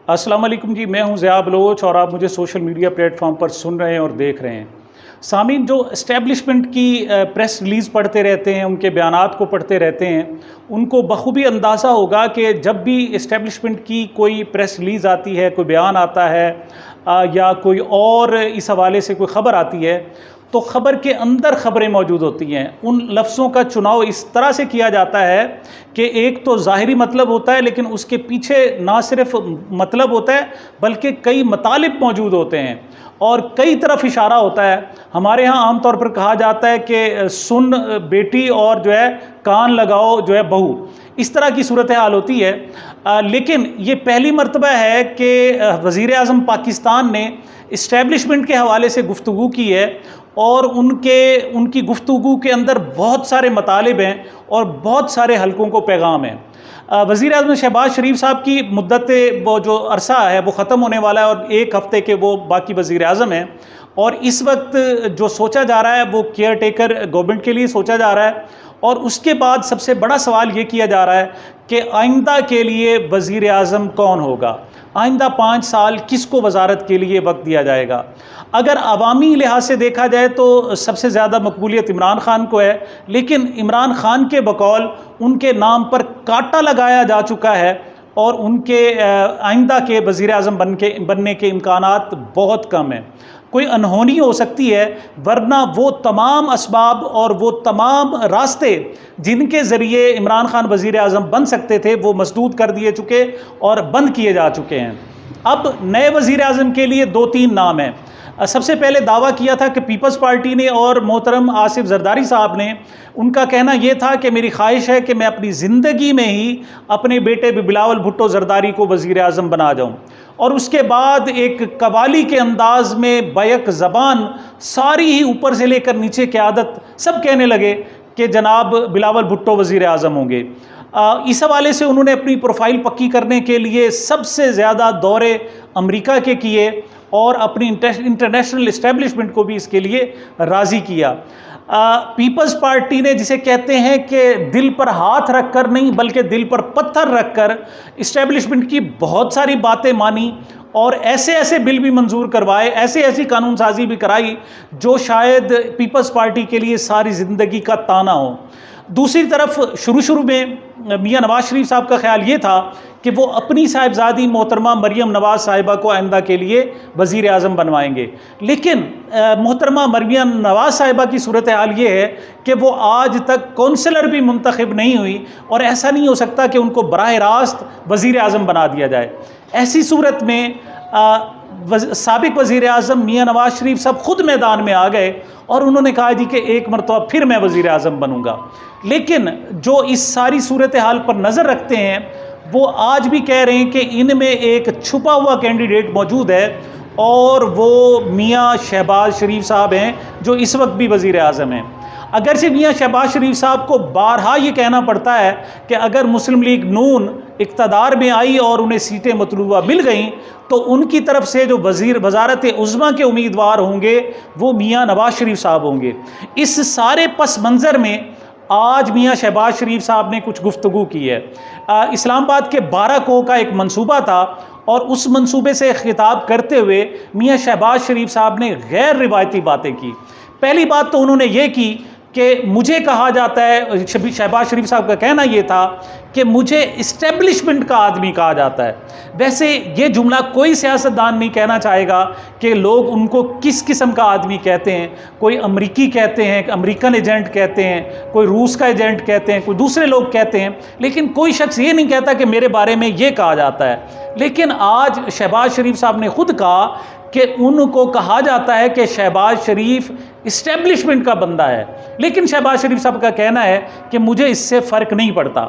अस्सलाम वालेकुम जी, मैं हूं ज़िया बलोच और आप मुझे सोशल मीडिया प्लेटफॉर्म पर सुन रहे हैं और देख रहे हैं। सामीन, जो इस्टेब्लिशमेंट की प्रेस रिलीज़ पढ़ते रहते हैं, उनके बयानात को पढ़ते रहते हैं, उनको बखूबी अंदाज़ा होगा कि जब भी इस्टेब्लिशमेंट की कोई प्रेस रिलीज़ आती है, कोई बयान आता है या कोई और इस हवाले से कोई ख़बर आती है, तो ख़बर के अंदर ख़बरें मौजूद होती हैं। उन लफ्ज़ों का चुनाव इस तरह से किया जाता है कि एक तो ज़ाहिरी मतलब होता है, लेकिन उसके पीछे ना सिर्फ मतलब होता है बल्कि कई मतालिब मौजूद होते हैं और कई तरफ इशारा होता है। हमारे यहाँ आम तौर पर कहा जाता है कि सुन बेटी और जो है कान लगाओ जो है बहू, इस तरह की सूरत हाल होती है। लेकिन ये पहली मरतबा है कि वज़ीर आज़म पाकिस्तान ने इस्टेब्लिशमेंट के हवाले से गुफ्तगू की है और उनकी गुफ्तगू के अंदर बहुत सारे मतालिब हैं और बहुत सारे हलकों को पैगाम है। वज़ीर आज़म शहबाज शरीफ साहब की मुद्दत वो जो अरसा है वो ख़त्म होने वाला है और एक हफ़्ते के वो बाकी वज़ीर आज़म हैं और इस वक्त जो सोचा जा रहा है वो केयर टेकर गवर्नमेंट के लिए सोचा जा रहा है। और उसके बाद सबसे बड़ा सवाल ये किया जा रहा है कि आइंदा के लिए वज़ीर आज़म कौन होगा, आइंदा 5 साल किसको वज़ारत के लिए वक्त दिया जाएगा। अगर अवामी लिहाज से देखा जाए तो सबसे ज़्यादा मकबूलियत इमरान ख़ान को है, लेकिन इमरान ख़ान के बकौल उनके नाम पर कांटा लगाया जा चुका है और उनके आइंदा के वज़ीर आज़म बनने के इम्कानात बहुत कम हैं। कोई अनहोनी हो सकती है, वरना वो तमाम असबाब और वो तमाम रास्ते जिनके ज़रिए इमरान ख़ान वज़ीर आज़म बन सकते थे वो मसदूद कर दिए चुके और बंद किए जा चुके हैं। अब नए वज़ीर आज़म के लिए 2-3 नाम हैं। सबसे पहले दावा किया था कि पीपल्स पार्टी ने और मोहतरम आसिफ जरदारी साहब ने, उनका कहना यह था कि मेरी ख्वाहिश है कि मैं अपनी ज़िंदगी में ही अपने बेटे बिलावल भुट्टो जरदारी को वज़ीर आज़म बना जाऊँ। और उसके बाद एक कवाली के अंदाज में बैक ज़बान सारी ही ऊपर से लेकर नीचे क़यादत सब कहने लगे कि जनाब बिलावल भुट्टो वज़ीर आज़म होंगे। इस हवाले से उन्होंने अपनी प्रोफाइल पक्की करने के लिए सबसे ज़्यादा दौरे अमेरिका के किए और अपनी इंटरनेशनल इस्टेब्लिशमेंट को भी इसके लिए राज़ी किया। पीपल्स पार्टी ने, जिसे कहते हैं कि दिल पर हाथ रखकर नहीं बल्कि दिल पर पत्थर रखकर इस्टेब्लिशमेंट की बहुत सारी बातें मानी और ऐसे ऐसे बिल भी मंजूर करवाए, ऐसी ऐसी कानून साजी भी कराई जो शायद पीपल्स पार्टी के लिए सारी ज़िंदगी का ताना हो। दूसरी तरफ शुरू में मियाँ नवाज़ शरीफ साहब का ख्याल ये था कि वो अपनी साहिबजादी मोहतरमा मरियम नवाज़ साहिबा को आइंदा के लिए वज़ीर आज़म बनवाएंगे, लेकिन मोहतरमा मरियम नवाज़ साहिबा की सूरत हाल ये है कि वो आज तक कौंसलर भी मुंतखब नहीं हुई और ऐसा नहीं हो सकता कि उनको बराह रास्त वज़ीर आज़म बना दिया जाए। ऐसी सूरत में साबिक वज़ीर आज़म मियाँ नवाज़ शरीफ साहब ख़ुद मैदान में आ गए और उन्होंने कहा जी कि एक मरतबा फिर मैं वज़ीर आज़म बनूँगा। लेकिन जो इस सारी सूरत हाल पर नज़र रखते हैं वो आज भी कह रहे हैं कि इनमें एक छुपा हुआ कैंडिडेट मौजूद है और वो मियाँ शहबाज शरीफ साहब हैं जो इस वक्त भी वज़ीर आज़म हैं। अगरचे मियाँ शहबाज शरीफ साहब को बारहा ये कहना पड़ता है कि अगर मुस्लिम लीग नून इक़्तिदार में आई और उन्हें सीटें मतलूबा मिल गईं तो उनकी तरफ से जो वज़ारत उज़्मा के उम्मीदवार होंगे वो मियाँ नवाज़ शरीफ साहब होंगे। इस सारे पस मंज़र में आज मियाँ शहबाज शरीफ साहब ने कुछ गुफ्तगू की है। इस्लामाबाद के 12 कोह का एक मंसूबा था और उस मंसूबे से खिताब करते हुए मियाँ शहबाज शरीफ साहब ने गैर रिवायती बातें की। पहली बात तो उन्होंने ये की कि मुझे कहा जाता है, शहबाज शरीफ साहब का कहना ये था कि मुझे इस्टेब्लिशमेंट का आदमी कहा जाता है। वैसे ये जुमला कोई सियासतदान नहीं कहना चाहेगा कि लोग उनको किस किस्म का आदमी कहते हैं। कोई अमरीकी कहते हैं, अमेरिकन एजेंट कहते हैं, कोई रूस का एजेंट कहते हैं, कोई दूसरे लोग कहते हैं, लेकिन कोई शख्स ये नहीं कहता कि मेरे बारे में ये कहा जाता है। लेकिन आज शहबाज शरीफ साहब ने खुद कहा कि उनको कहा जाता है कि शहबाज शरीफ इस्टेब्लिशमेंट का बंदा है, लेकिन शहबाज शरीफ साहब का कहना है कि मुझे इससे फ़र्क नहीं पड़ता।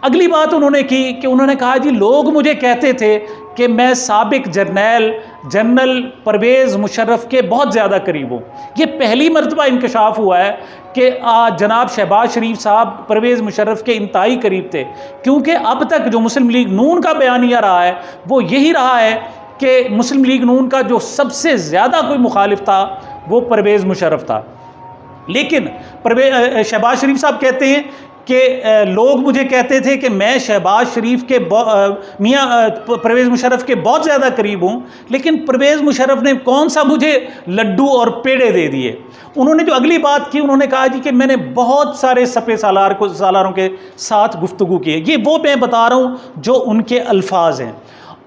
अगली बात उन्होंने की कि उन्होंने कहा जी लोग मुझे कहते थे कि मैं साबिक जनरल परवेज़ मुशर्रफ के बहुत ज़्यादा करीब हूँ। ये पहली मरतबा इंकशाफ हुआ है कि जनाब शहबाज शरीफ साहब परवेज़ मुशर्रफ के इंतहाई करीब थे, क्योंकि अब तक जो मुस्लिम लीग नून का बयानिया रहा है वो यही रहा है कि मुस्लिम लीग नून का जो सबसे ज़्यादा कोई मुखालिफ था वो परवेज़ मुशर्रफ था। लेकिन शहबाज शरीफ साहब कहते हैं कि लोग मुझे कहते थे कि मैं शहबाज शरीफ के मियाँ परवेज़ मुशर्रफ के बहुत ज़्यादा करीब हूँ, लेकिन परवेज़ मुशर्रफ ने कौन सा मुझे लड्डू और पेड़े दे दिए। उन्होंने जो अगली बात की, उन्होंने कहा जी कि मैंने बहुत सारे सपे सालारों के साथ गुफ्तगू की है। ये वो मैं बता रहा हूँ जो उनके अल्फाज हैं।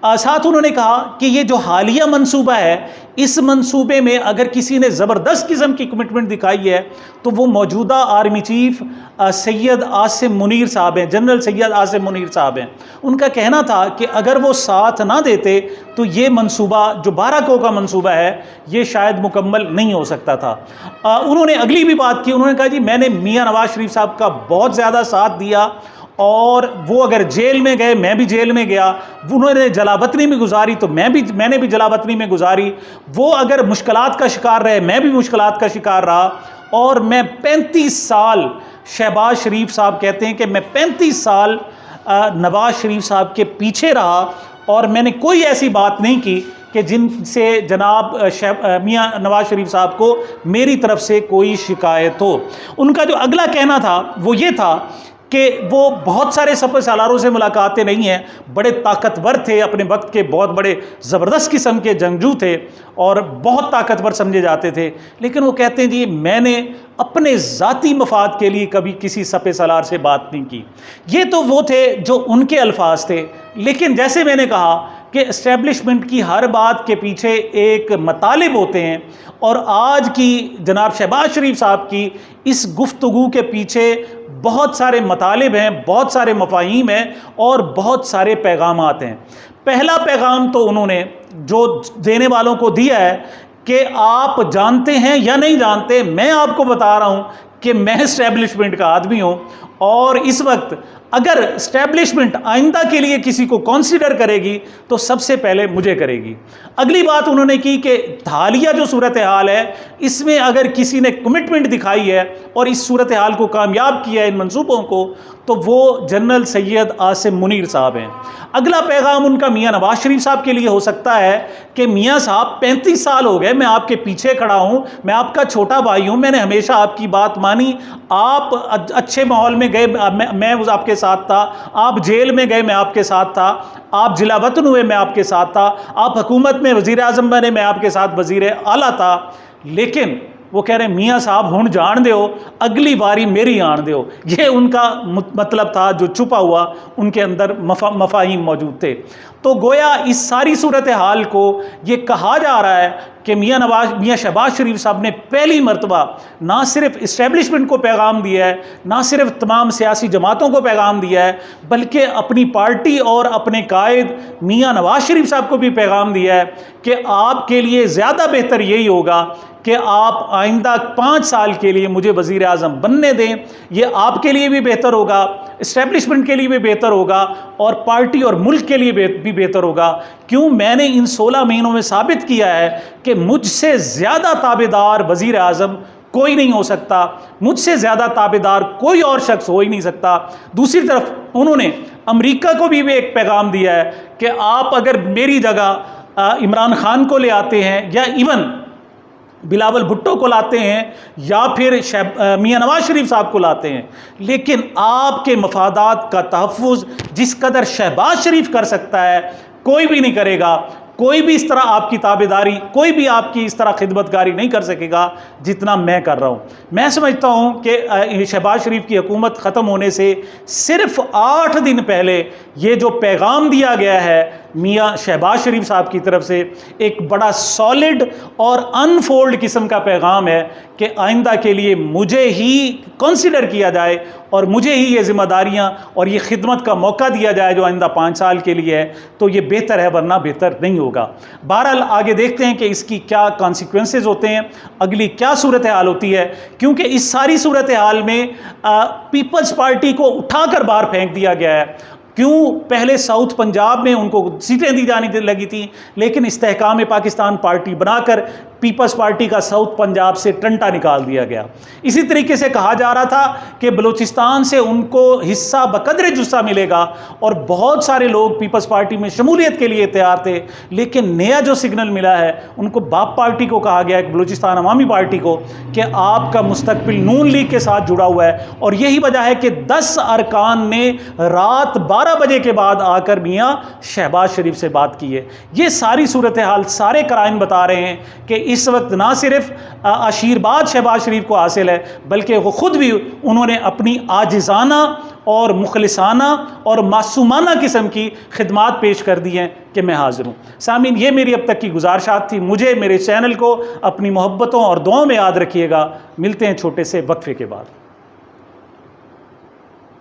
साथ उन्होंने कहा कि ये जो हालिया मंसूबा है, इस मंसूबे में अगर किसी ने ज़बरदस्त किस्म की कमिटमेंट दिखाई है तो वो मौजूदा आर्मी चीफ सैयद आसिम मुनीर साहब हैं, जनरल सैयद आसिम मुनीर साहब हैं। उनका कहना था कि अगर वो साथ ना देते तो ये मंसूबा जो 12 को का मंसूबा है ये शायद मुकम्मल नहीं हो सकता था। उन्होंने अगली भी बात की, उन्होंने कहा जी मैंने मियाँ नवाज शरीफ साहब का बहुत ज़्यादा साथ दिया और वो अगर जेल में गए मैं भी जेल में गया, उन्होंने जलावतनी में गुजारी तो मैंने भी जलावतनी में गुजारी, वो अगर मुश्किलात का शिकार रहे मैं भी मुश्किलात का शिकार रहा। और मैं 35 साल, शहबाज शरीफ साहब कहते हैं कि मैं 35 साल नवाज शरीफ साहब के पीछे रहा और मैंने कोई ऐसी बात नहीं की कि जिनसे जनाब मियाँ नवाज शरीफ साहब को मेरी तरफ से कोई शिकायत हो। उनका जो अगला कहना था वो ये था कि वो बहुत सारे सफ़र सालारों से मुलाकातें नहीं हैं, बड़े ताकतवर थे, अपने वक्त के बहुत बड़े ज़बरदस्त किस्म के जंगजू थे और बहुत ताकतवर समझे जाते थे। लेकिन वो कहते हैं जी मैंने अपने ज़ाती मफाद के लिए कभी किसी सफ़े सालार से बात नहीं की। ये तो वो थे जो उनके अल्फाज थे। लेकिन जैसे मैंने कहा कि इस्टेब्लिशमेंट की हर बात के पीछे एक मतालिब होते हैं और आज की जनाब शहबाज शरीफ साहब की इस गुफ्तगू के पीछे बहुत सारे मतालिब हैं, बहुत सारे मफाहीम हैं और बहुत सारे पैगामात हैं। पहला पैगाम तो उन्होंने जो देने वालों को दिया है कि आप जानते हैं या नहीं जानते, मैं आपको बता रहा हूँ कि मैं इस्टेब्लिशमेंट का आदमी हूँ और इस वक्त अगर इस्टेब्लिशमेंट आइंदा के लिए किसी को कंसीडर करेगी तो सबसे पहले मुझे करेगी। अगली बात उन्होंने की कि हालिया जो सूरत हाल है इसमें अगर किसी ने कमिटमेंट दिखाई है और इस सूरत हाल को कामयाब किया है इन मंसूबों को, तो वो जनरल सैयद आसिम मुनीर साहब हैं। अगला पैगाम उनका मियाँ नवाज शरीफ साहब के लिए हो सकता है कि मियाँ साहब 35 साल हो गए मैं आपके पीछे खड़ा हूँ, मैं आपका छोटा भाई हूँ, मैंने हमेशा आपकी बात मानी, आप अच्छे माहौल में गए मैं आपके साथ था, आप जेल में गए मैं आपके साथ था, आप जिला वतन हुए मैं आपके साथ था, आप हुकूमत में वज़ीर आज़म बने मैं आपके साथ वज़ीर आला था। लेकिन वो कह रहे हैं मियाँ साहब हुण जान दो, अगली बारी मेरी आन दो। ये उनका मतलब था जो छुपा हुआ उनके अंदर मफाहीम मौजूद थे। तो गोया इस सारी सूरत हाल को ये कहा जा रहा है कि मियाँ शहबाज शरीफ साहब ने पहली मरतबा ना सिर्फ इस्टेब्लिशमेंट को पैगाम दिया है, ना सिर्फ तमाम सियासी जमातों को पैगाम दिया है, बल्कि अपनी पार्टी और अपने कायद मियाँ नवाज शरीफ साहब को भी पैगाम दिया है कि आपके लिए ज़्यादा बेहतर यही होगा कि आप आइंदा 5 साल के लिए मुझे वज़ीर आज़म बनने दें। ये आपके लिए भी बेहतर होगा, इस्टेब्लिशमेंट के लिए भी बेहतर होगा और पार्टी और मुल्क के लिए भी बेहतर होगा। क्यों? मैंने इन 16 महीनों में साबित किया है कि मुझसे ज़्यादा ताबेदार वज़ीर आज़म कोई नहीं हो सकता, मुझसे ज़्यादा ताबेदार कोई और शख्स हो ही नहीं सकता। दूसरी तरफ उन्होंने अमेरिका को भी एक पैगाम दिया है कि आप अगर मेरी जगह इमरान खान को ले आते हैं या इवन बिलावल भुट्टो को लाते हैं या फिर मियाँ नवाज शरीफ साहब को लाते हैं, लेकिन आपके मफादात का तहफ़्फ़ुज़ जिस कदर शहबाज शरीफ कर सकता है कोई भी नहीं करेगा। कोई भी इस तरह आपकी ताबेदारी, कोई भी आपकी इस तरह खिदमतगारी नहीं कर सकेगा जितना मैं कर रहा हूँ। मैं समझता हूँ कि शहबाज शरीफ की हुकूमत ख़त्म होने से सिर्फ 8 दिन पहले ये जो पैगाम दिया गया है मियाँ शहबाज शरीफ साहब की तरफ से, एक बड़ा सॉलिड और अनफोल्ड किस्म का पैगाम है कि आइंदा के लिए मुझे ही कंसिडर किया जाए और मुझे ही ये ज़िम्मेदारियाँ और ये खिदमत का मौका दिया जाए जो आइंदा 5 साल के लिए है, तो ये बेहतर है, वरना बेहतर नहीं होगा। बहरहाल आगे देखते हैं कि इसकी क्या कॉन्सिक्वेंसेस होते हैं, अगली क्या सूरत हाल होती है, क्योंकि इस सारी सूरत हाल में पीपल्स पार्टी को उठाकर बाहर फेंक दिया गया है। क्यों? पहले साउथ पंजाब में उनको सीटें दी जाने लगी थी, लेकिन इस्तेहकाम पाकिस्तान पार्टी बनाकर पीपल्स पार्टी का साउथ पंजाब से टंटा निकाल दिया गया। इसी तरीके से कहा जा रहा था कि बलूचिस्तान से उनको हिस्सा बकदरे जुस्सा मिलेगा और बहुत सारे लोग पीपल्स पार्टी में शमूलियत के लिए तैयार थे। लेकिन नया जो सिग्नल मिला है, उनको बाप पार्टी को कहा गया है, बलूचिस्तान अवामी पार्टी को, कि आपका मुस्तकबिल नून लीग के साथ जुड़ा हुआ है। और यही वजह है कि 10 अरकान ने रात 12 बजे के बाद आकर मियाँ शहबाज शरीफ से बात की है। ये सारी सूरत हाल, सारे कराइन बता रहे हैं कि इस वक्त ना सिर्फ आशीर्वाद शहबाज शरीफ को हासिल है, बल्कि वो खुद भी उन्होंने अपनी आजिज़ाना और मुखलिसाना और मासूमाना किस्म की खिदमात पेश कर दी हैं कि मैं हाज़िर हूँ। सामीन, ये मेरी अब तक की गुजारिशात थी। मुझे, मेरे चैनल को अपनी मोहब्बतों और दुआओं में याद रखिएगा। मिलते हैं छोटे से वक्फे के बाद।